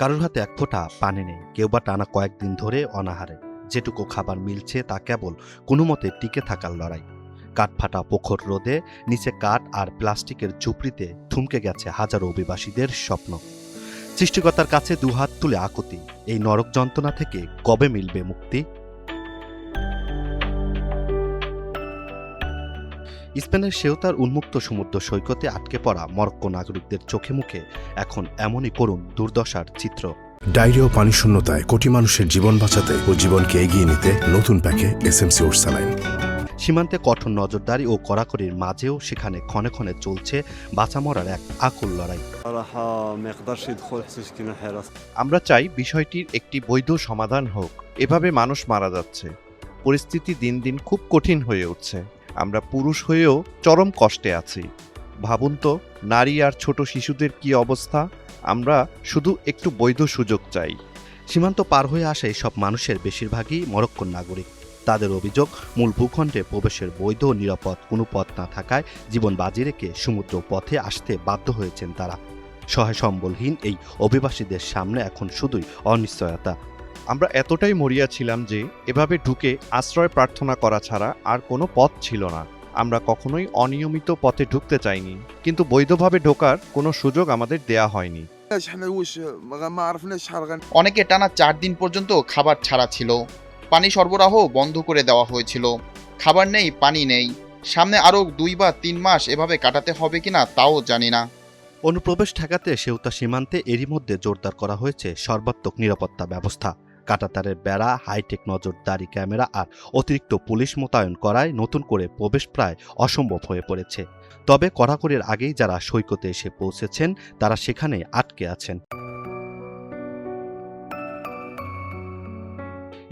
কারোর হাতে এক ফোঁটা পানি নেই, কেউ বা টানা কয়েকদিন ধরে অনাহারে। যেটুকু খাবার মিলছে তা কেবল কোনো মতে টিকে থাকার লড়াই। কাঠফাটা প্রখর রোদে নিচে কাঠ আর প্লাস্টিকের ঝুপড়িতে থমকে গেছে হাজারো অভিবাসীদের স্বপ্ন। সৃষ্টিকর্তার কাছে দুহাত তুলে আকুতি, এই নরক যন্ত্রণা থেকে কবে মিলবে মুক্তি? স্পেনের সেউতার উন্মুক্ত সমুদ্র সৈকতে আটকে পড়া মরক্কো নাগরিকদের চোখে মুখে এখন এমনই করুণ দুর্দশার চিত্র। ডায়রিয়া ও পানিশূন্যতায় কোটি মানুষের জীবন বাঁচাতে ও জীবনকে এগিয়ে নিতে নতুন প্যাকে এসএমসি ওরসালাইন। সীমান্তে কঠোর নজরদারি ও কড়াকড়ির মাঝেও সেখানে ক্ষণে ক্ষণে চলছে বাঁচা মরার এক আকুল লড়াই। আমরা চাই বিষয়টির একটি বৈধ সমাধান হোক। এভাবে মানুষ মারা যাচ্ছে, পরিস্থিতি দিন দিন খুব কঠিন হয়ে উঠছে। আমরা পুরুষ হয়েও চরম কষ্টে আছি। ভাবুন তো, নারী আর ছোট শিশুদের কি অবস্থা। আমরা শুধু একটু বৈধ সুযোগ চাই। সীমান্ত পার হয়ে আসা এসব মানুষের বেশিরভাগই মরক্কোর নাগরিক। তাদের অভিযোগ, মূল ভূখণ্ডে প্রবেশের বৈধ ও নিরাপদ কোনো পথ না থাকায় জীবন বাজি রেখে সমুদ্র পথে আসতে বাধ্য হয়েছেন তারা। সহায় সম্বলহীন এই অভিবাসীদের সামনে এখন শুধুই অনিশ্চয়তা। আমরা এতটাই মরিয়া ছিলাম যে এভাবে ঢুকে আশ্রয় প্রার্থনা করা ছাড়া আর কোনো পথ ছিল না। আমরা কখনোই অনিয়মিত পথে ঢুকতে চাইনি, কিন্তু বৈধভাবে ঢোকার কোনো সুযোগ আমাদের দেয়া হয়নি। অনেকে টানা 4 দিন পর্যন্ত খাবার ছাড়া ছিল। পানি সরবরাহ বন্ধ করে দেওয়া হয়েছিল। খাবার নেই, পানি নেই। সামনে আরও 2 বা 3 মাস এভাবে কাটাতে হবে কিনা তাও জানি না। অনুপ্রবেশ ঠেকাতে সেউতা সীমান্তে এরই মধ্যে জোরদার করা হয়েছে সর্বাত্মক নিরাপত্তা ব্যবস্থা। কাঁটাতারের বেড়া, হাইটেক নজরদারি ক্যামেরা আর অতিরিক্ত পুলিশ মোতায়েন করায় নতুন করে প্রবেশ প্রায় অসম্ভব হয়ে পড়েছে। তবে কড়াকড়ির আগেই যারা সৈকতে এসে পৌঁছেছেন তারা সেখানে আটকে আছেন।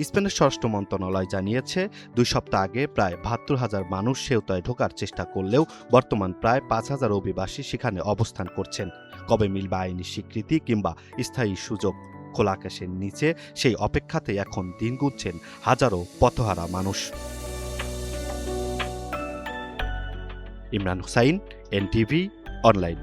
স্পেনের স্বরাষ্ট্র মন্ত্রণালয় জানিয়েছে, 2 সপ্তাহ আগে প্রায় 72,000 মানুষ সেউতায় ঢোকার চেষ্টা করলেও বর্তমান প্রায় 5,000 অভিবাসী সেখানে অবস্থান করছেন। কবে মিলবে আইনি স্বীকৃতি কিংবা স্থায়ী সুযোগ? খোলা আকাশের নিচে সেই অপেক্ষাতে এখন দিন গুনছেন হাজারো পথহারা মানুষ। Imran Hussain, NTV online.